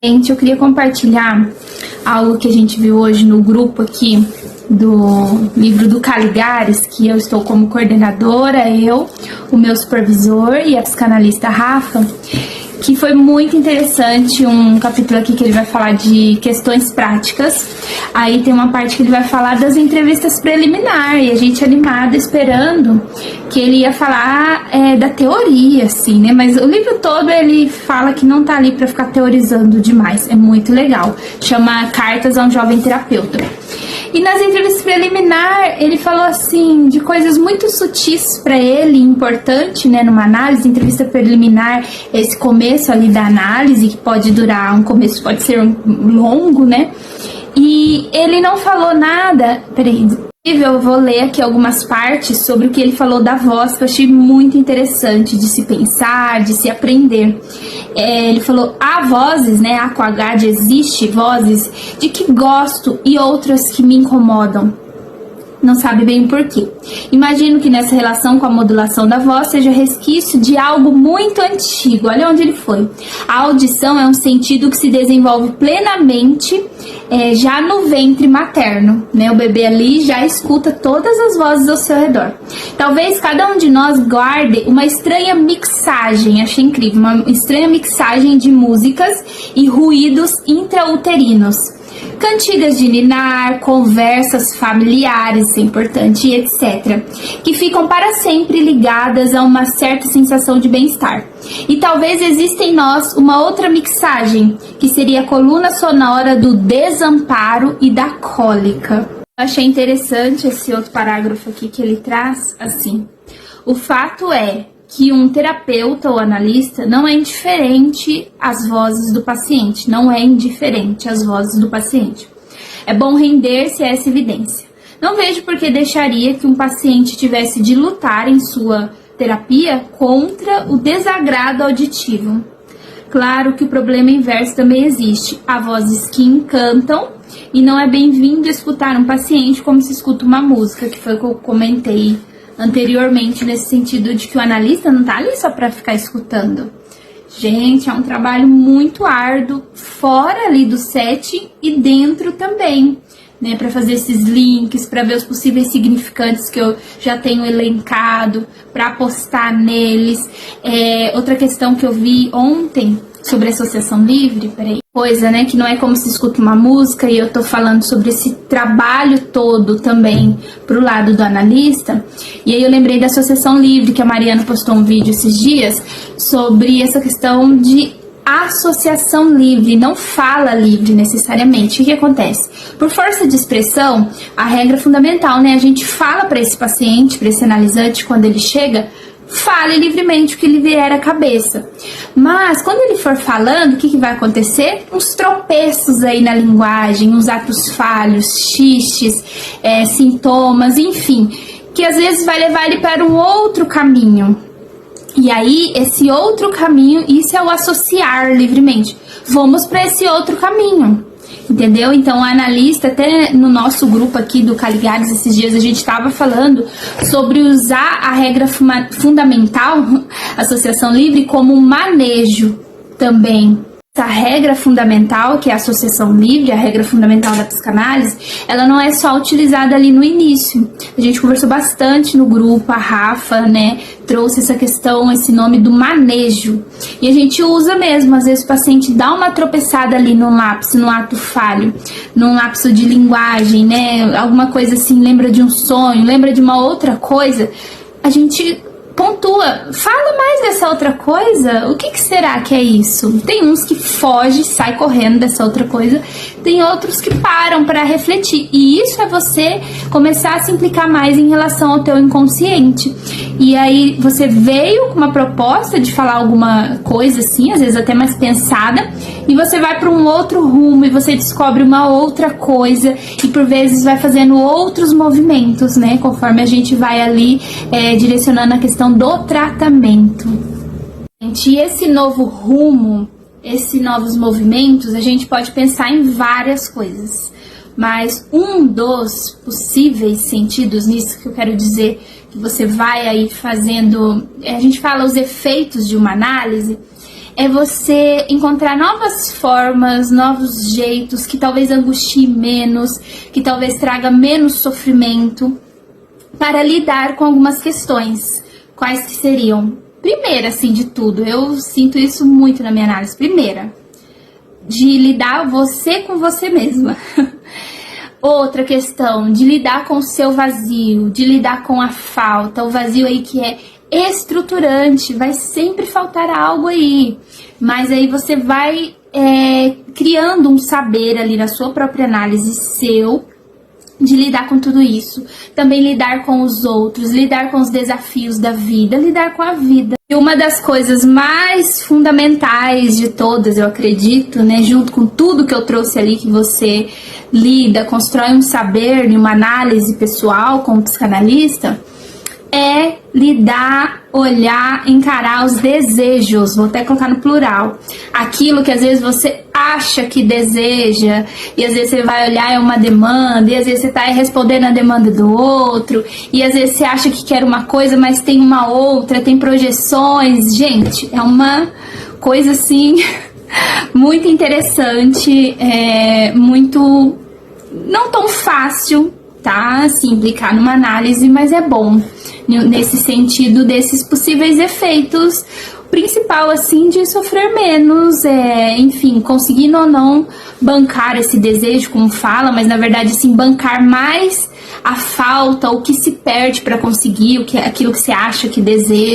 Gente, eu queria compartilhar algo que a gente viu hoje no grupo aqui do livro do Caligares, que eu estou como coordenadora, o meu supervisor e a psicanalista Rafa, que foi muito interessante, um capítulo aqui que ele vai falar de questões práticas. Aí tem uma parte que ele vai falar das entrevistas preliminares, e a gente animada esperando que ele ia falar da teoria, assim, né? Mas o livro todo ele fala que não tá ali pra ficar teorizando demais, é muito legal. Chama Cartas a um Jovem Terapeuta. E nas entrevistas preliminares, ele falou assim, de coisas muito sutis para ele, importante, né, numa análise. Entrevista preliminar, esse começo ali da análise, que pode durar, um começo pode ser longo, né, e ele não falou nada, peraí, eu vou ler aqui algumas partes sobre o que ele falou da voz, que eu achei muito interessante de se pensar, de se aprender. Ele falou, há vozes, né, A com H de existe, vozes de que gosto e outras que me incomodam. Não sabe bem o porquê. Imagino que nessa relação com a modulação da voz seja resquício de algo muito antigo. Olha onde ele foi. A audição é um sentido que se desenvolve plenamente já no ventre materno, né? O bebê ali já escuta todas as vozes ao seu redor. Talvez cada um de nós guarde uma estranha mixagem, achei incrível, uma estranha mixagem de músicas e ruídos intrauterinos. Cantigas de ninar, conversas familiares, isso é importante, e etc. Que ficam para sempre ligadas a uma certa sensação de bem-estar. E talvez exista em nós uma outra mixagem, que seria a coluna sonora do desamparo e da cólica. Eu achei interessante esse outro parágrafo aqui que ele traz, assim. O fato é que um terapeuta ou analista não é indiferente às vozes do paciente, não é indiferente às vozes do paciente. É bom render-se a essa evidência. Não vejo por que deixaria que um paciente tivesse de lutar em sua terapia contra o desagrado auditivo. Claro que o problema inverso também existe. Há vozes que encantam e não é bem-vindo escutar um paciente como se escuta uma música, que foi o que eu comentei anteriormente, nesse sentido de que o analista não tá ali só para ficar escutando. Gente, é um trabalho muito árduo, fora ali do set e dentro também, né, para fazer esses links, para ver os possíveis significantes que eu já tenho elencado, para apostar neles. Outra questão que eu vi ontem sobre associação livre, coisa, né, que não é como se escuta uma música, e eu tô falando sobre esse trabalho todo também pro lado do analista. E aí eu lembrei da associação livre, que a Mariana postou um vídeo esses dias sobre essa questão de associação livre, não fala livre necessariamente. O que acontece? Por força de expressão, a regra fundamental, né, a gente fala para esse paciente, para esse analisante, quando ele chega, fale livremente o que lhe vier à cabeça. Mas, quando ele for falando, o que vai acontecer? Uns tropeços aí na linguagem, uns atos falhos, xixes, sintomas, enfim, que às vezes vai levar ele para um outro caminho. E aí, esse outro caminho, isso é o associar livremente. Vamos para esse outro caminho. Entendeu? Então, o analista, até no nosso grupo aqui do Caligares, esses dias a gente estava falando sobre usar a regra fundamental, associação livre, como manejo também. Essa regra fundamental, que é a associação livre, a regra fundamental da psicanálise, ela não é só utilizada ali no início. A gente conversou bastante no grupo, a Rafa, né, trouxe essa questão, esse nome do manejo. E a gente usa mesmo, às vezes o paciente dá uma tropeçada ali no lápis, no ato falho, num lapso de linguagem, né, alguma coisa assim, lembra de um sonho, lembra de uma outra coisa, a gente pontua, fala mais dessa outra coisa, o que será que é isso? Tem uns que fogem, sai correndo dessa outra coisa, tem outros que param para refletir, e isso é você começar a se implicar mais em relação ao teu inconsciente. E aí você veio com uma proposta de falar alguma coisa assim, às vezes até mais pensada, e você vai para um outro rumo e você descobre uma outra coisa, e por vezes vai fazendo outros movimentos, né, conforme a gente vai ali direcionando a questão do tratamento. E esse novo rumo, esses novos movimentos, a gente pode pensar em várias coisas, mas um dos possíveis sentidos nisso que eu quero dizer, que você vai aí fazendo, a gente fala os efeitos de uma análise, é você encontrar novas formas, novos jeitos que talvez angustie menos, que talvez traga menos sofrimento para lidar com algumas questões. Quais que seriam? Primeira, assim, de tudo, eu sinto isso muito na minha análise. Primeira, de lidar você com você mesma. Outra questão, de lidar com o seu vazio, de lidar com a falta, o vazio aí que é estruturante, vai sempre faltar algo aí, mas aí você vai criando um saber ali na sua própria análise seu, de lidar com tudo isso, também lidar com os outros, lidar com os desafios da vida, lidar com a vida. E uma das coisas mais fundamentais de todas, eu acredito, né, junto com tudo que eu trouxe ali, que você lida, constrói um saber e uma análise pessoal como psicanalista, é lidar, olhar, encarar os desejos, vou até colocar no plural, aquilo que às vezes você acha que deseja, e às vezes você vai olhar é uma demanda, e às vezes você tá respondendo a demanda do outro, e às vezes você acha que quer uma coisa, mas tem uma outra, tem projeções. Gente, é uma coisa assim muito interessante, muito não tão fácil, tá? Assim, implicar numa análise, mas é bom nesse sentido desses possíveis efeitos, principal assim de sofrer menos, enfim, conseguindo ou não bancar esse desejo, como fala, mas na verdade assim, bancar mais a falta, o que se perde para conseguir, aquilo que você acha que deseja.